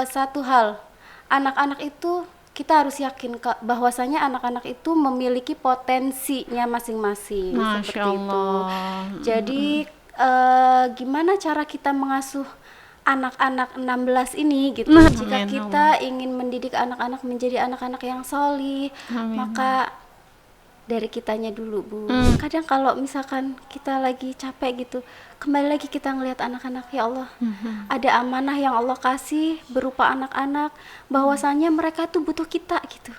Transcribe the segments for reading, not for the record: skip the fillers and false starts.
satu hal, anak-anak itu kita harus yakin bahwasanya anak-anak itu memiliki potensinya masing-masing Masya seperti itu. Allah. Jadi gimana cara kita mengasuh anak-anak 16 ini gitu? Jika Amin, kita ingin mendidik anak-anak menjadi anak-anak yang solih, Amin. maka dari kitanya dulu, Bu. Kadang kalau misalkan kita lagi capek gitu, kembali lagi kita ngelihat anak-anak, ya Allah, ada amanah yang Allah kasih berupa anak-anak, bahwasanya mereka tuh butuh kita gitu.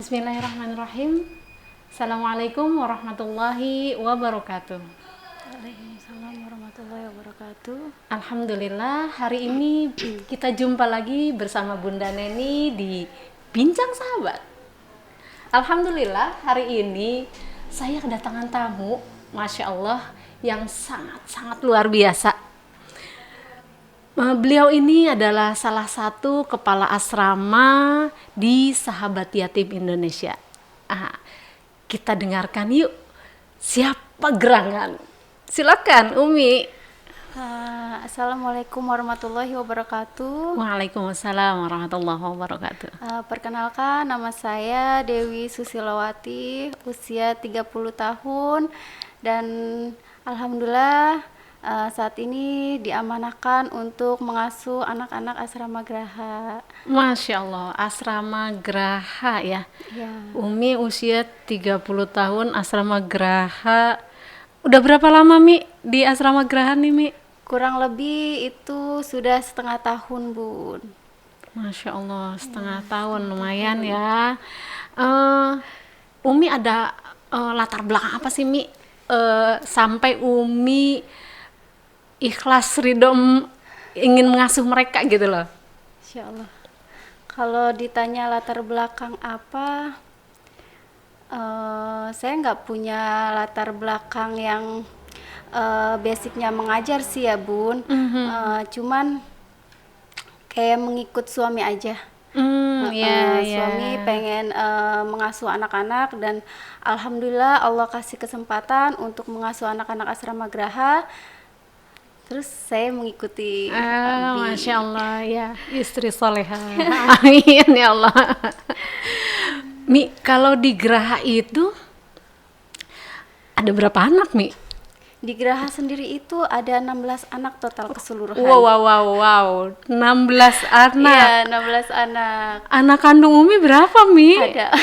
Bismillahirrahmanirrahim. Assalamualaikum warahmatullahi wabarakatuh. Waalaikumsalam warahmatullahi wabarakatuh. Alhamdulillah, hari ini kita jumpa lagi bersama Bunda Neni di Bincang Sahabat. Alhamdulillah, hari ini saya kedatangan tamu, Masya Allah, yang sangat-sangat luar biasa. Beliau ini adalah salah satu kepala asrama di Sahabat Yatim Indonesia. Kita dengarkan yuk, siapa gerangan? Silakan, Umi. Assalamualaikum warahmatullahi wabarakatuh. Waalaikumsalam warahmatullahi wabarakatuh. Perkenalkan, nama saya Dewi Susilowati, usia 30 tahun, dan alhamdulillah saat ini diamanahkan untuk mengasuh anak-anak asrama Graha. Masya Allah, asrama Graha ya. Ya. Umi usia 30 tahun, asrama Graha. Udah berapa lama, Mi, di asrama Graha nih, Mi? Kurang lebih itu sudah setengah tahun, Bun. Masya Allah, setengah tahun, lumayan ya. Umi ada latar belakang apa sih, Mi? Sampai Umi ikhlas ridho ingin mengasuh mereka gitu loh. Insya Allah. Kalau ditanya latar belakang apa, saya nggak punya latar belakang yang basicnya mengajar sih ya, Bun. Cuman kayak mengikut suami aja. Suami pengen mengasuh anak-anak, dan alhamdulillah Allah kasih kesempatan untuk mengasuh anak-anak asrama Graha. Terus saya mengikuti. Masya Allah ya, istri soleha. Amin ya Allah. Mi, kalau di Graha itu ada berapa anak, Mi? Di Graha sendiri itu ada 16 anak total keseluruhan. Wow, 16 anak. Iya, 16 anak. Anak kandung Umi berapa, Mi? Ada.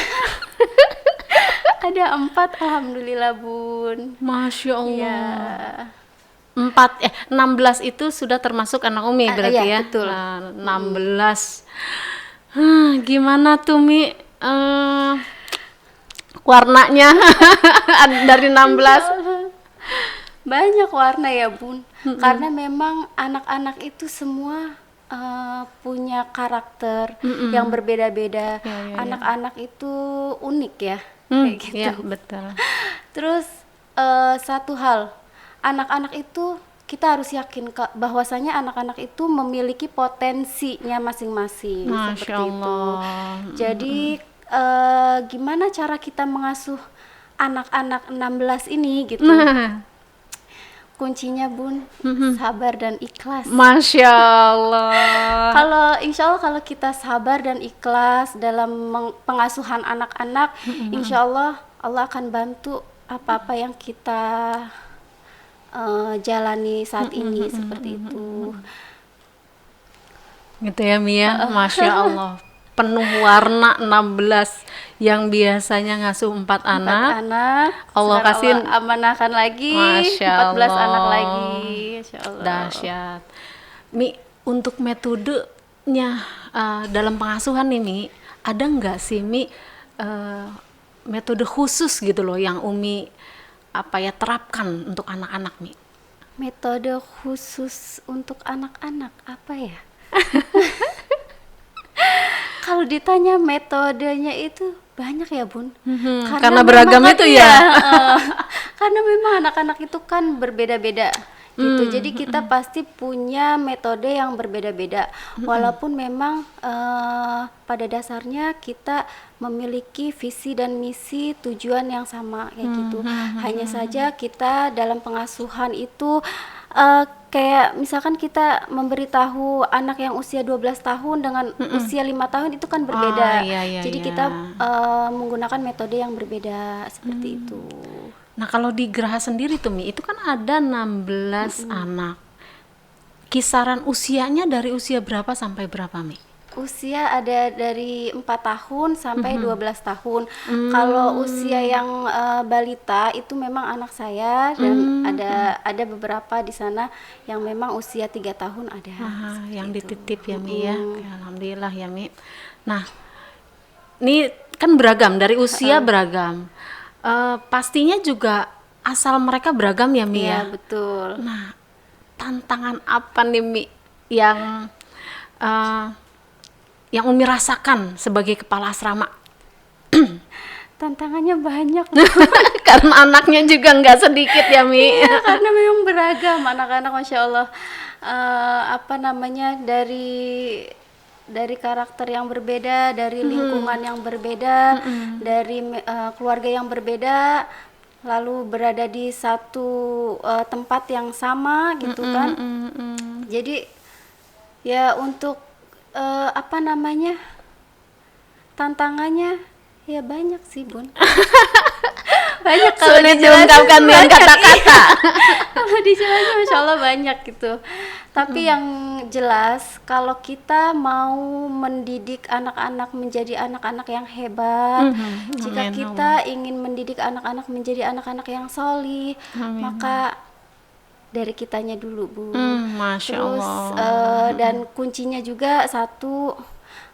Ada 4, alhamdulillah, Bun. Masya Allah. Ya. 16 itu sudah termasuk anak Umi berarti iya, ya? betul. 16. Gimana tuh, Mi? Warnanya dari 16. Banyak warna ya, Bun. Karena memang anak-anak itu semua punya karakter yang berbeda-beda. Anak-anak itu unik ya, kayak gitu. Ya, betul. Terus satu hal, anak-anak itu kita harus yakin bahwasanya anak-anak itu memiliki potensinya masing-masing. Masya seperti Allah. itu. Jadi gimana cara kita mengasuh anak-anak 16 ini gitu? Kuncinya, Bun, sabar dan ikhlas. Masya Allah. Insya Allah kalau kita sabar dan ikhlas dalam pengasuhan anak-anak, insya Allah Allah akan bantu apa-apa yang kita jalani saat ini seperti itu. Gitu ya, Mia. Masya Allah. Penuh warna 16 yang biasanya ngasuh 4 anak. Allah kasih amanahkan lagi Masya 14 Allah. anak lagi. Masya Allah. Dahsyat. Mi, untuk metodenya dalam pengasuhan nih, Mi, ada nggak sih, Mi, metode khusus gitu loh yang Umi terapkan untuk anak-anak, Mi? Metode khusus untuk anak-anak apa ya? Kalau ditanya metodenya itu banyak ya, Bun. Karena beragam itu ya. Karena memang anak-anak itu kan berbeda-beda. gitu. Jadi kita pasti punya metode yang berbeda-beda, walaupun memang pada dasarnya kita memiliki visi dan misi tujuan yang sama kayak gitu. Hanya saja kita dalam pengasuhan itu kayak misalkan kita memberitahu anak yang usia 12 tahun dengan usia 5 tahun itu kan berbeda. Iya, Jadi iya. kita menggunakan metode yang berbeda seperti itu. Nah, kalau di Geraha sendiri tuh Mi, itu kan ada 16 anak. Kisaran usianya dari usia berapa sampai berapa Mi? Usia ada dari 4 tahun sampai 12 tahun. Kalau usia yang balita itu memang anak saya, dan ada beberapa di sana yang memang usia 3 tahun ada. Yang dititip ya Mi ya. Alhamdulillah ya Mi. Nah, ini kan beragam, dari usia beragam. Pastinya juga asal mereka beragam ya Mi ya. Iya, betul. Nah, tantangan apa nih Mi yang Umi rasakan sebagai kepala asrama? Tantangannya banyak. Karena anaknya juga nggak sedikit ya Mi. Iya, karena memang beragam anak-anak, Masya Allah. Dari karakter yang berbeda, dari lingkungan yang berbeda, dari keluarga yang berbeda, lalu berada di satu tempat yang sama gitu kan. Jadi ya untuk tantangannya ya banyak sih Bun. Banyak kalau Sulit dijelasin diungkapkan dengan banyak. kata-kata. Kalau dijelasin Masya Allah banyak gitu. Tapi yang jelas kalau kita mau mendidik anak-anak menjadi anak-anak yang hebat, jika Amin, kita ingin mendidik anak-anak menjadi anak-anak yang solih, maka dari kitanya dulu Bu. Masya Terus Allah. dan kuncinya juga satu,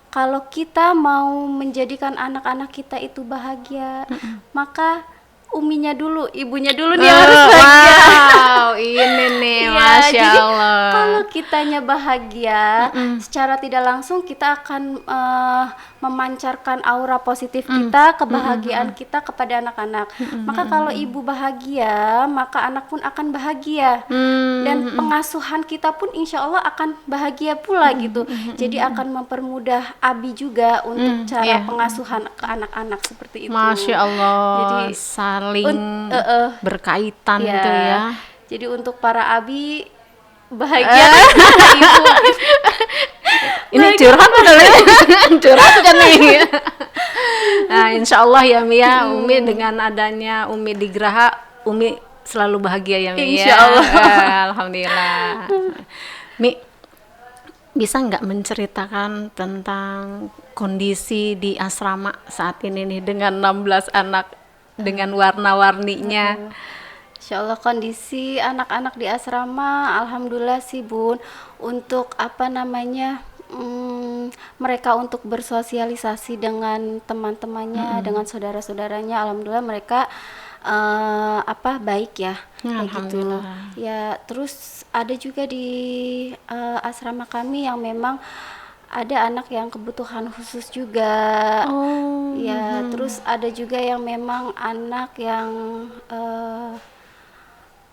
kalau kita mau menjadikan anak-anak kita itu bahagia, maka uminya dulu, ibunya dulu nih yang harus bahagia. Wow, ini nih, Iya, Masya jadi Allah. kalau kitanya bahagia, secara tidak langsung kita akan memancarkan aura positif kita, kebahagiaan kita kepada anak-anak. Maka kalau ibu bahagia, maka anak pun akan bahagia. Dan pengasuhan kita pun insya Allah akan bahagia pula gitu. Jadi akan mempermudah Abi juga untuk cara pengasuhan ke anak-anak seperti itu. Masya Allah. Jadi saling berkaitan ya, gitu ya. jadi untuk para Abi bahagia ibu. Ini curhat udah curhat kan nih. Nah, insya Allah ya Mi ya, Umi dengan adanya Umi di Geraha, Umi selalu bahagia ya Mi ya. Insya Allah. Alhamdulillah. Mi, bisa nggak menceritakan tentang kondisi di asrama saat ini nih dengan 16 anak dengan warna-warninya? Insya Allah kondisi anak-anak di asrama, alhamdulillah sih Bun, untuk mereka untuk bersosialisasi dengan teman-temannya, dengan saudara-saudaranya, alhamdulillah mereka baik ya, kayak gitu. Ya, terus ada juga di asrama kami yang memang ada anak yang kebutuhan khusus juga. Ya, terus ada juga yang memang anak yang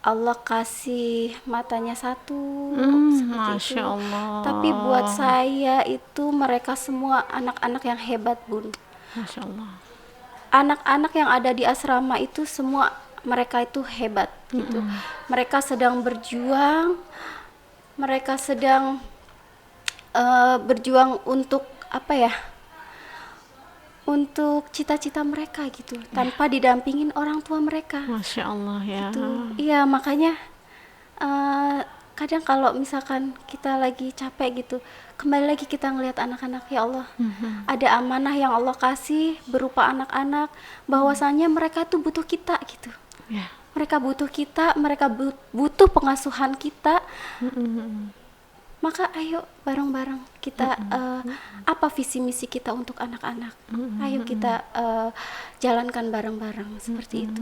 Allah kasih matanya satu, seperti Masya itu. Allah. Tapi buat saya itu mereka semua anak-anak yang hebat Bun. Masya Allah. Anak-anak yang ada di asrama itu semua mereka itu hebat gitu. Mereka sedang berjuang, mereka sedang berjuang untuk untuk cita-cita mereka gitu, tanpa didampingin orang tua mereka. Masya Allah ya. Iya, makanya kadang kalau misalkan kita lagi capek gitu, kembali lagi kita ngelihat anak-anak, ya Allah, ada amanah yang Allah kasih berupa anak-anak, bahwasanya mereka tuh butuh kita gitu. Mereka butuh kita, mereka butuh pengasuhan kita. Maka ayo bareng-bareng kita apa visi misi kita untuk anak-anak, ayo kita jalankan bareng-bareng seperti itu.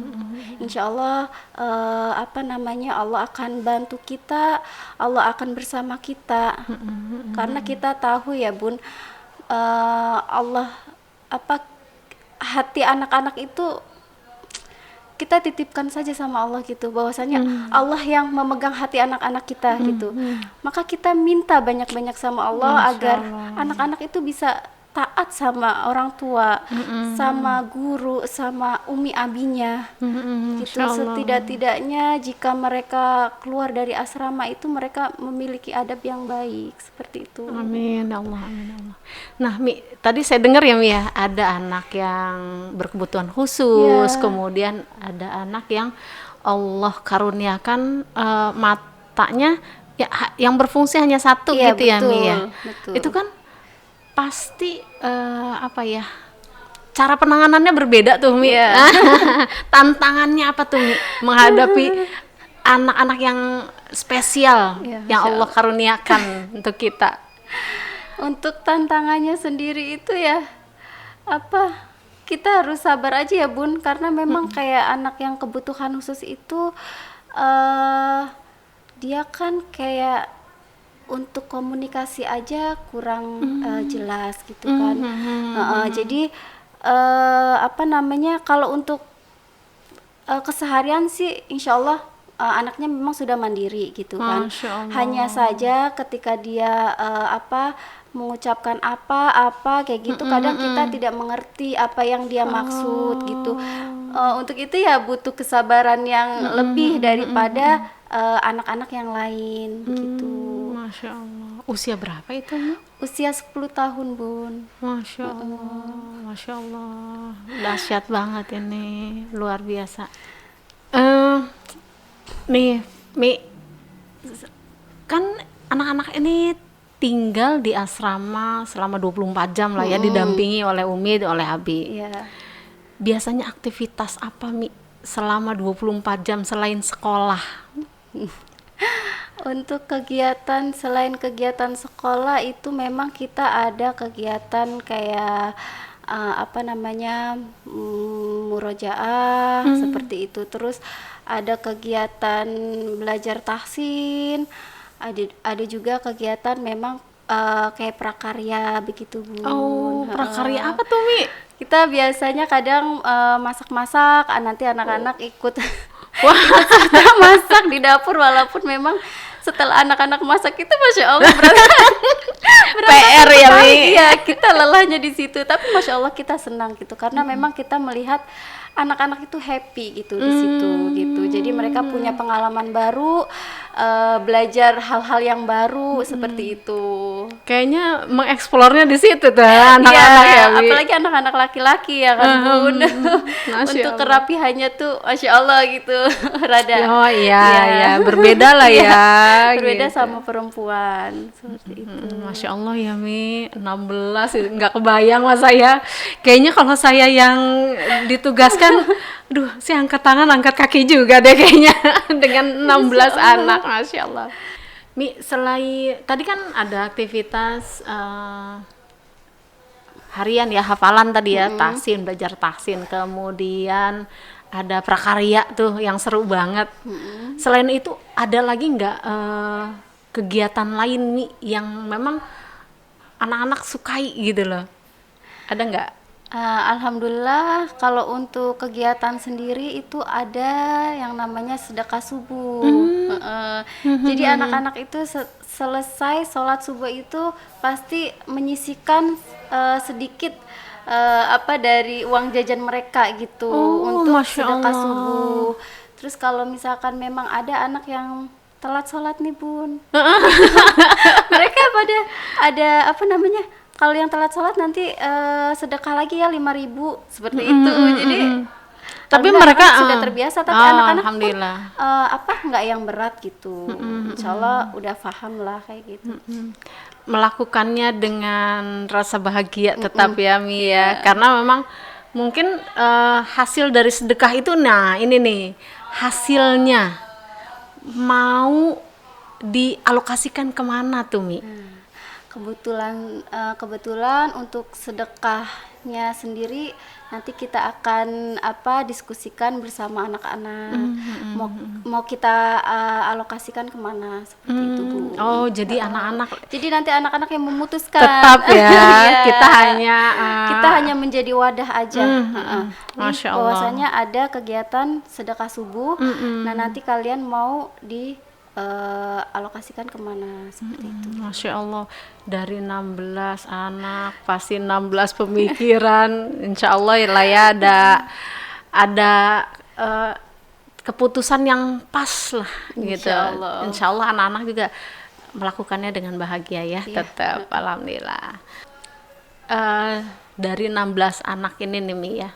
Insya Allah Allah akan bantu kita, Allah akan bersama kita, karena kita tahu ya Bun, Allah hati anak-anak itu kita titipkan saja sama Allah gitu, bahwasanya Allah yang memegang hati anak-anak kita gitu. Maka kita minta banyak-banyak sama Allah agar anak-anak itu bisa taat sama orang tua, sama guru, sama umi abinya gitu. Masya Allah. Setidak-tidaknya jika mereka keluar dari asrama itu mereka memiliki adab yang baik, seperti itu. Amin ya Allah, amin ya Allah. Nah, Mi, tadi saya dengar ya Mi ya, ada anak yang berkebutuhan khusus, Ya. kemudian ada anak yang Allah karuniakan matanya ya yang berfungsi hanya satu Iya, gitu ya Mi ya. betul. Itu kan pasti apa ya? Cara penanganannya berbeda tuh Mi. Iya. Tantangannya apa tuh Mi menghadapi anak-anak yang spesial Iya, yang Masya Allah karuniakan untuk kita. Untuk tantangannya sendiri itu ya apa, kita harus sabar aja ya Bun, karena memang kayak anak yang kebutuhan khusus itu dia kan kayak untuk komunikasi aja kurang jelas gitu kan. Jadi apa namanya, kalau untuk keseharian sih insya Allah anaknya memang sudah mandiri gitu kan. Masya Allah. Hanya saja ketika dia mengucapkan apa kayak gitu, kadang kita tidak mengerti apa yang dia maksud gitu. Untuk itu ya butuh kesabaran yang lebih daripada anak-anak yang lain gitu. Masya Allah. Usia berapa itu Mi? Usia 10 tahun Bun. Masya Allah, Masya Allah, dahsyat banget ini, luar biasa. Nih, Mi, kan anak-anak ini tinggal di asrama selama 24 jam lah ya, didampingi oleh Umi, oleh Abi. Iya. Biasanya aktivitas apa Mi selama 24 jam selain sekolah? Untuk kegiatan selain kegiatan sekolah itu memang kita ada kegiatan kayak apa namanya, murojaah seperti itu. Terus ada kegiatan belajar tahsin, ada juga kegiatan memang kayak prakarya begitu Bun. Oh, prakarya apa tuh Mi? Kita biasanya kadang masak-masak, nanti anak-anak ikut Wah, ikut serta masak di dapur, walaupun memang setelah anak-anak masak itu Masya Allah PR ya Mi? Iya, kita lelahnya di situ, tapi Masya Allah kita senang gitu, karena memang kita melihat anak-anak itu happy gitu di situ gitu. Jadi mereka punya pengalaman baru, belajar hal-hal yang baru seperti itu. Kayaknya mengeksplornya di situ tuh anak-anak Iya, ya Mi? apalagi anak-anak laki-laki ya kan Bun. Masya Untuk Allah. kerapihannya tuh Masya Allah gitu. Rada Oh iya, iya. ya berbeda lah Iya, ya. berbeda gitu. sama perempuan seperti itu. Masya Allah ya Mi, 16 nggak kebayang mas saya. Kayaknya kalau saya yang ditugaskan, duh, saya angkat tangan, angkat kaki juga deh kayaknya dengan 16 anak, Masya Allah. Mi, selain tadi kan ada aktivitas harian ya, hafalan tadi ya, tahsin, belajar tahsin, kemudian ada prakarya tuh yang seru banget. Selain itu ada lagi nggak kegiatan lain Mi yang memang anak-anak sukai gitu loh? Ada nggak? Alhamdulillah kalau untuk kegiatan sendiri itu ada yang namanya sedekah subuh. Jadi anak-anak itu selesai sholat subuh itu pasti menyisihkan sedikit apa dari uang jajan mereka gitu untuk Masya sedekah Allah. subuh. Terus kalau misalkan memang ada anak yang telat sholat nih Bun, mereka pada ada apa namanya, kalau yang telat sholat nanti sedekah lagi ya 5.000 seperti itu. Jadi Tapi alhamdulillah mereka anak sudah terbiasa, tapi anak-anak pun alhamdulillah. apa nggak yang berat gitu. Insya Allah udah paham lah kayak gitu. Melakukannya dengan rasa bahagia tetap ya Mi ya, karena memang mungkin hasil dari sedekah itu, nah ini nih hasilnya mau dialokasikan kemana tuh Mi? kebetulan untuk sedekahnya sendiri nanti kita akan diskusikan bersama anak-anak. Mau kita alokasikan kemana seperti itu, Bu. Oh, jadi anak-anak Jadi nanti anak-anak yang memutuskan. tetap ya. Iya. Kita hanya menjadi wadah aja. Nih, Masya Allah. bahwasanya ada kegiatan sedekah subuh. Nah, nanti kalian mau alokasikan kemana seperti itu. Masya Allah, dari 16 anak pasti 16 pemikiran. Insya Allah lah ya ada keputusan yang pas lah gitu. Insya Allah. Insya Allah anak-anak juga melakukannya dengan bahagia ya. Iya. Tetap alhamdulillah. Dari 16 anak ini nih Mi ya,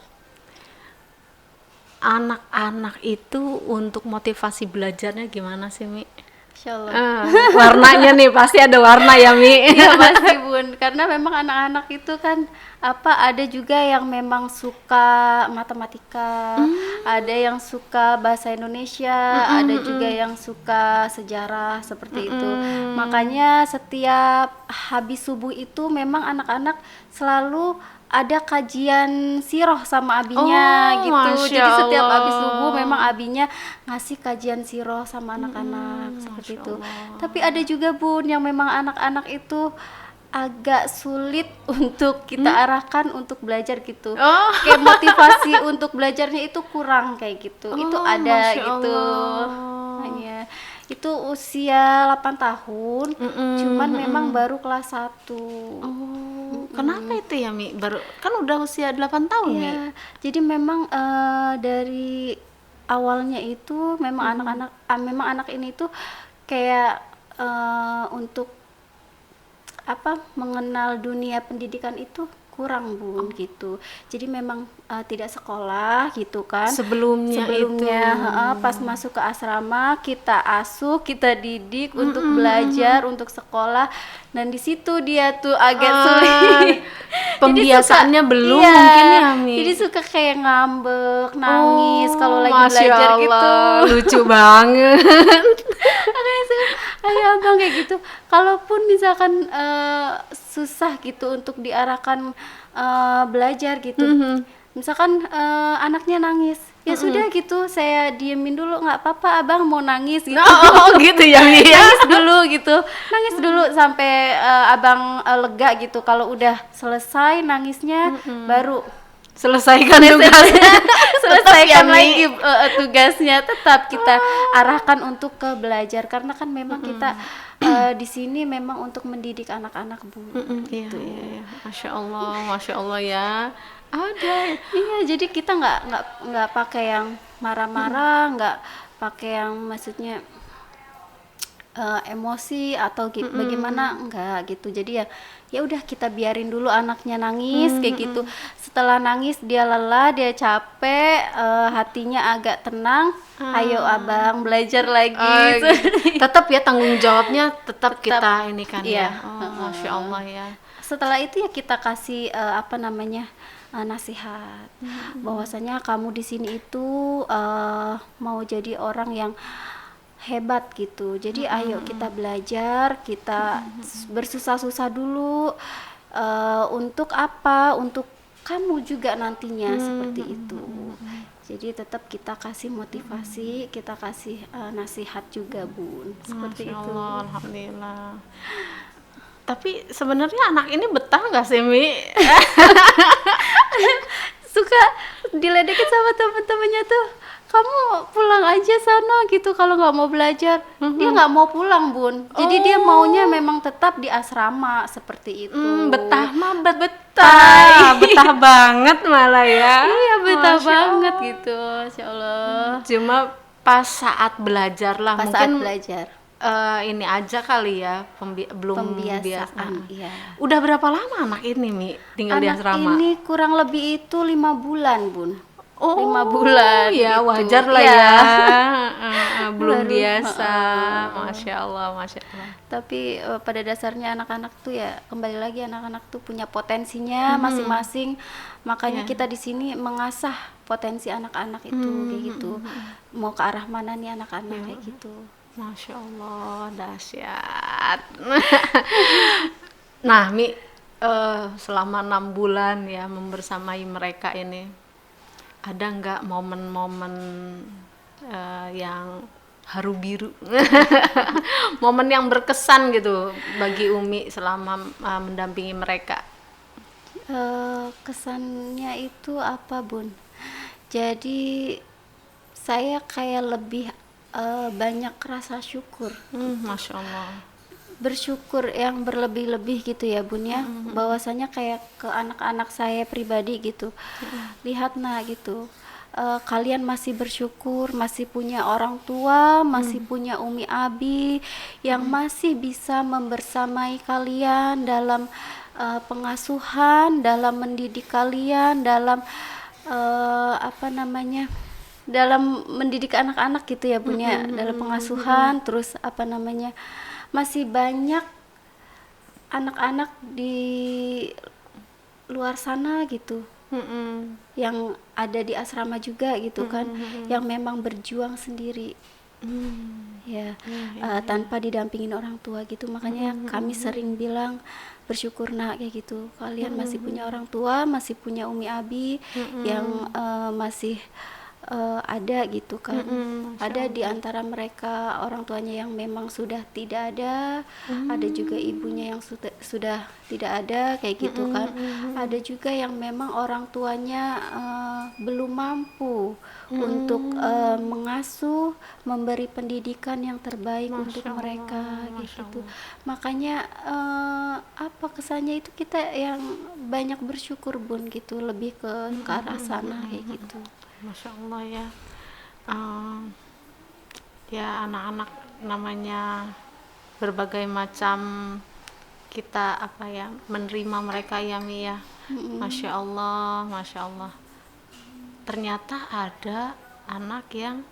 anak-anak itu untuk motivasi belajarnya gimana sih Mi? Insya Allah. Warnanya nih pasti ada warna ya Mi. Iya pasti Bun, karena memang anak-anak itu kan ada juga yang memang suka matematika, ada yang suka bahasa Indonesia, ada juga yang suka sejarah seperti itu. Makanya setiap habis subuh itu memang anak-anak selalu ada kajian siroh sama abinya gitu. Masya Jadi setiap Allah. habis subuh memang abinya ngasih kajian siroh sama anak-anak seperti Masya itu. Allah. Tapi ada juga Bun yang memang anak-anak itu agak sulit untuk kita arahkan untuk belajar gitu. Oh. Kayak motivasi untuk belajarnya itu kurang kayak gitu. Itu Oh, ada Masya gitu. Allah. Hanya itu usia 8 tahun, cuman memang baru kelas 1. Kenapa itu ya Mi? Baru kan udah usia 8 tahun Mi. Iya, jadi memang dari awalnya itu memang memang anak ini tuh kayak untuk mengenal dunia pendidikan itu kurang Bun gitu. Jadi memang tidak sekolah gitu kan. Sebelumnya pas masuk ke asrama kita asuh, kita didik untuk belajar, untuk sekolah, dan di situ dia tuh agak sulit. Pembiasaannya belum Iya, mungkin ya Mi. jadi suka kayak ngambek, nangis kalau lagi Masya belajar Allah, gitu. lucu banget. Makanya sih, ayo abang kayak gitu. Kalaupun misalkan susah gitu untuk diarahkan belajar gitu, misalkan anaknya nangis, ya sudah gitu, saya diemin dulu, nggak apa-apa abang mau nangis gitu. Oh gitu ya Mi. Nangis dulu gitu, nangis dulu sampai abang lega gitu. Kalau udah selesai nangisnya, baru Selesaikan tugasnya. selesaikan Tetap ya, Mi. lagi tugasnya. Tetap kita arahkan untuk ke belajar, karena kan memang kita di sini memang untuk mendidik anak-anak Bu. Iya, iya. Masya Allah ya. Ada. Iya, jadi kita nggak pakai yang marah-marah, nggak pakai yang maksudnya emosi atau bagaimana, enggak gitu. Jadi ya udah kita biarin dulu anaknya nangis kayak gitu. Setelah nangis dia lelah, dia capek, hatinya agak tenang, ayo abang belajar lagi. Tetap ya tanggung jawabnya tetap kita ini kan Iya. ya. Oh, Masya Allah ya. Setelah itu ya kita kasih nasihat, bahwasanya kamu di sini itu mau jadi orang yang hebat gitu. Jadi ayo kita belajar, kita bersusah-susah dulu untuk apa? Untuk kamu juga nantinya seperti itu. Jadi tetap kita kasih motivasi, kita kasih nasihat juga Bun, seperti Masya itu. Allah, alhamdulillah. Tapi sebenarnya anak ini betah nggak sih Mi? Suka diledekin sama temen-temennya tuh, kamu pulang aja sana gitu kalau nggak mau belajar. Dia nggak mau pulang Bun, jadi dia maunya memang tetap di asrama seperti itu. Betah mah betah. Betah banget malah ya. Iya betah Masya banget Allah. gitu, Masya Allah. Cuma pas saat belajar lah Pas saat mungkin belajar ini aja kali ya belum pembiasaan, biasa. iya. Udah berapa lama anak ini Mi tinggal di Anak asrama? ini kurang lebih itu 5 bulan Bun. Oh, 5 bulan ya gitu. wajar lah Iya. ya. Belum Baru, biasa. Masya Allah, Masya Allah. Tapi pada dasarnya anak-anak tuh ya kembali lagi, anak-anak tuh punya potensinya masing-masing. Makanya kita di sini mengasah potensi anak-anak itu kayak gitu. Mau ke arah mana nih anak-anak kayak gitu. Masya Allah, dahsyat. Nah, Mi, selama 6 bulan ya membersamai mereka ini, ada nggak momen-momen yang haru biru, momen yang berkesan gitu bagi Umi selama mendampingi mereka? Kesannya itu apa, Bun? Jadi saya kayak lebih banyak rasa syukur, Masya Allah. bersyukur yang berlebih-lebih gitu ya, Bun ya. Bahwasanya kayak ke anak-anak saya pribadi gitu. Lihat nah gitu. Kalian masih bersyukur, masih punya orang tua, masih punya Umi Abi yang masih bisa membersamai kalian dalam pengasuhan, dalam mendidik kalian, dalam apa namanya? Dalam mendidik anak-anak gitu ya, Bun ya, dalam pengasuhan, terus apa namanya? Masih banyak anak-anak di luar sana gitu yang ada di asrama juga gitu kan, yang memang berjuang sendiri ya, tanpa didampingin orang tua gitu. Makanya kami sering bilang bersyukur nak, kayak gitu, kalian masih punya orang tua, masih punya Umi Abi yang masih ada gitu kan. Ada di antara mereka orang tuanya yang memang sudah tidak ada juga ibunya yang sudah tidak ada kayak gitu kan. Ada juga yang memang orang tuanya belum mampu untuk mengasuh, memberi pendidikan yang terbaik untuk mereka kayak gitu. Makanya apa kesannya itu kita yang banyak bersyukur, Bun, gitu, lebih ke arah sana kayak gitu. Masya Allah ya. Ya anak-anak namanya berbagai macam, kita apa ya, menerima mereka ya, Mi ya. Masya Allah, Masya Allah. Ternyata ada anak yang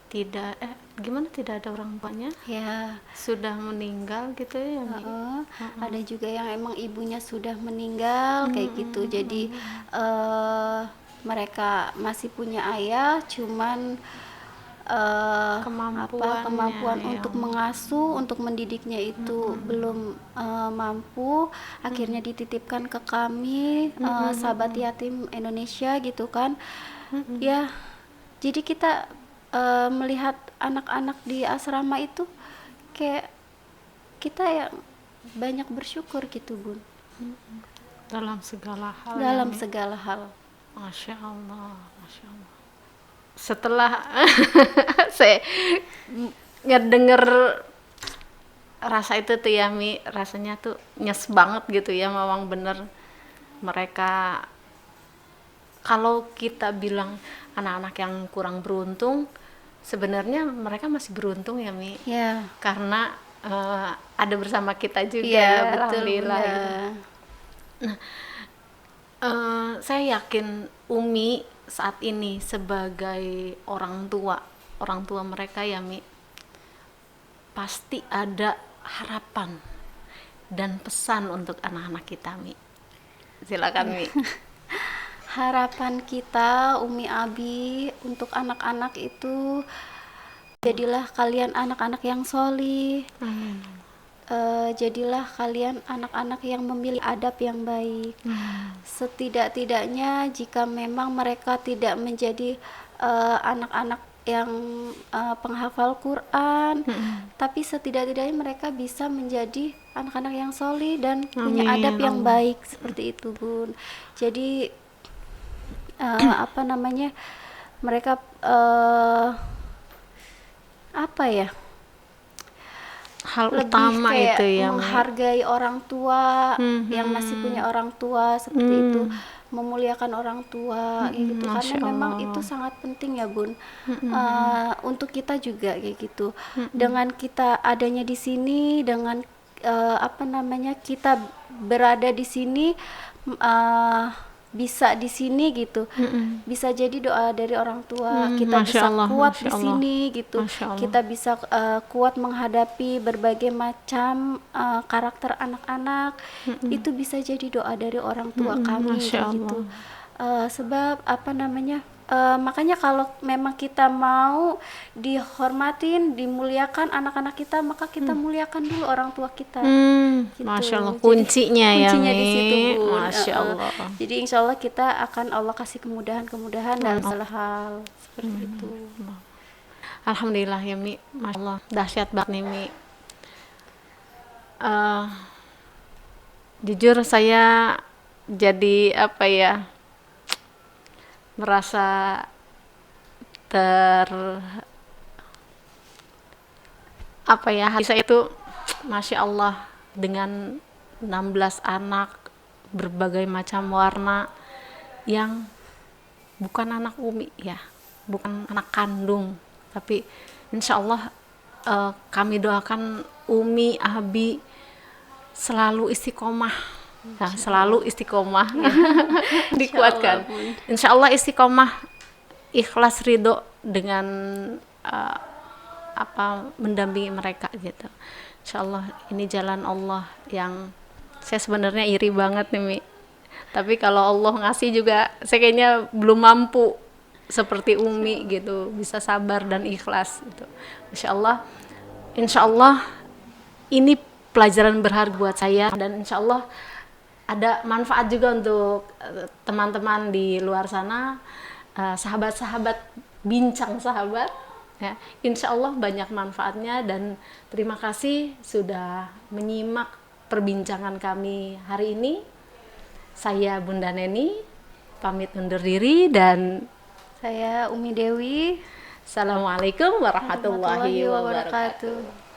tidak tidak ada orang tuanya, Ya, sudah meninggal gitu ya, Mi. ada juga yang emang ibunya sudah meninggal kayak gitu. Jadi mereka masih punya ayah, cuman kemampuan ya. untuk mengasuh, untuk mendidiknya itu belum mampu. Akhirnya dititipkan ke kami, sahabat yatim Indonesia gitu kan. Ya, jadi kita melihat anak-anak di asrama itu kayak kita yang banyak bersyukur gitu, Bun, Dalam segala hal dalam Mi. segala hal. Masya Allah, Masya Allah. Setelah saya ngedenger rasa itu tuh ya, Mi, rasanya tuh nyes banget gitu ya. Memang bener mereka, kalau kita bilang anak-anak yang kurang beruntung, sebenarnya mereka masih beruntung ya, Mi. Ya, Karena ada bersama kita juga, iya betul, alhamdulillah. Bunda. Saya yakin Umi saat ini sebagai orang tua mereka ya, Mi, pasti ada harapan dan pesan untuk anak-anak kita, Mi. Silakan, Mi. Harapan kita Umi Abi untuk anak-anak itu, jadilah kalian anak-anak yang solih. Jadilah kalian anak-anak yang memiliki adab yang baik. Setidak-tidaknya jika memang mereka tidak menjadi anak-anak yang penghafal Quran, tapi setidak-tidaknya mereka bisa menjadi anak-anak yang solih dan punya Amin, adab yang Allah. baik, seperti itu, Bun. Jadi apa namanya, mereka apa ya, Hal lebih utama kayak itu ya, Mi. menghargai orang tua yang masih punya orang tua seperti itu, memuliakan orang tua kayak gitu, karena Masya memang Allah. itu sangat penting ya, Bun. Untuk kita juga kayak gitu. Dengan kita adanya di sini, dengan apa namanya, kita berada di sini, bisa di sini gitu, bisa jadi doa dari orang tua, kita Masya bisa Allah, kuat Masya di Allah. sini gitu, Masya Allah. kita bisa kuat menghadapi berbagai macam karakter anak-anak, itu bisa jadi doa dari orang tua kami Masya kayak gitu. Allah. Sebab apa namanya, Makanya kalau memang kita mau dihormatin, dimuliakan anak-anak kita, maka kita muliakan dulu orang tua kita. Gitu. Masya Allah, Jadi, kuncinya ya, kuncinya di situ, Mi. Bun. Masya Allah. Jadi insya Allah kita akan Allah kasih kemudahan-kemudahan dalam segala hal seperti itu. Alhamdulillah ya, Mi. Masya Allah, dahsyat banget nih, Mi. Eh, jujur saya jadi apa ya, merasa apa ya, hati saya itu Masya Allah, dengan 16 anak berbagai macam warna yang bukan anak Umi ya, bukan anak kandung, tapi insya Allah kami doakan Umi, Abi selalu istiqomah, ya, selalu istiqomah, dikuatkan. Insya Allah istiqomah, ikhlas, ridho dengan mendampingi mereka gitu. Insya Allah ini jalan Allah yang saya sebenarnya iri banget nih, Mi. Tapi kalau Allah ngasih juga, saya kayaknya belum mampu seperti Umi gitu, bisa sabar dan ikhlas gitu. Insya Allah ini pelajaran berharga buat saya, dan insya Allah ada manfaat juga untuk teman-teman di luar sana, sahabat-sahabat bincang sahabat ya. Insya Allah banyak manfaatnya, dan terima kasih sudah menyimak perbincangan kami hari ini. Saya Bunda Neni pamit undur diri, dan Saya Umi Dewi. Assalamualaikum warahmatullahi wabarakatuh. Wabarakatuh.